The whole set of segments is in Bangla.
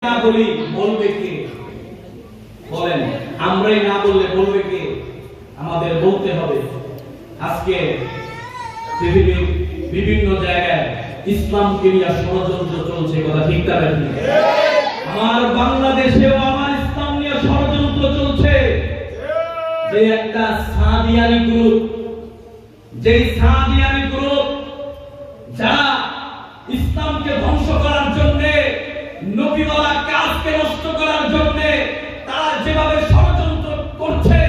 না বলি বলবে কে? বলেন, আমরাই না বললে বলবে কে? আমাদের বলতে হবে। আজকে পৃথিবীর বিভিন্ন জায়গায় ইসলামকে নিয়ে ষড়যন্ত্র চলছে, কথা ঠিক না ঠিক? আমার বাংলাদেশেও আমার ইসলাম নিয়ে ষড়যন্ত্র চলছে। যে একটা সাদিয়ানি গ্রুপ, যারা ইসলামকে ধ্বংস করার জন্য, নবীওয়ালা কাজকে নষ্ট করার জন্য তারা যেভাবে ষড়যন্ত্র করছে,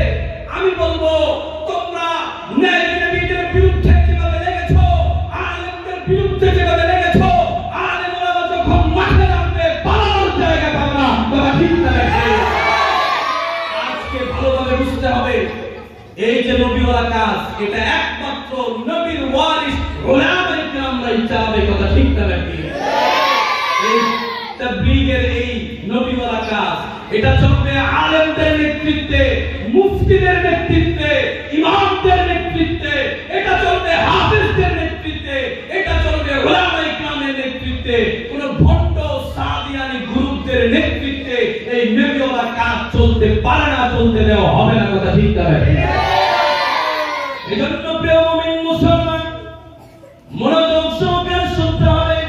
আমি বলবো তোমরা নবীদের বিরুদ্ধে যেভাবে লেগেছো, আলেমদের বিরুদ্ধে যেভাবে লেগেছো, আলেমরা যখন মাঠে নামবে পালানোর জায়গা পাবে না, তারা ঠিক না। আজকে ভালোভাবে বুঝতে হবে, এই যে নবীওয়ালা কাজ, এটা একমাত্র নবীর ওয়ারিস উলামায়ে কেরামরাই চালাবে, কথা ঠিক না নাকি? এই তাবলীগের এই নবীওয়ালা কাজ, এটা চলবে আলেমদের নেতৃত্বে, মুফতিদের নেতৃত্বে, ইমামদের নেতৃত্বে, এটা চলবে হাফেজদের নেতৃত্বে, এটা চলবে উলামায়ে কেরামের নেতৃত্বে। কোন ভণ্ড সাদিয়ানি গ্রুপদের নেতৃত্বে এই নবীওয়ালা কাজ চলতে পারে না, চলতে দেওয়া হবে না, কথা ঠিক না নাকি? এজন্য প্রিয় মুমিন মুসলমান, মনোযোগ সহকারে শুনতে হবে।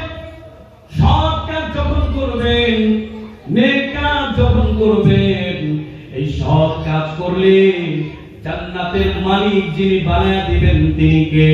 সৎ কাজ যখন করবেন, নেক কাজ যখন করবেন, এই সৎ কাজ করলে জান্নাতের মালিক যিনি বানায়া দিবেন তিনি কে?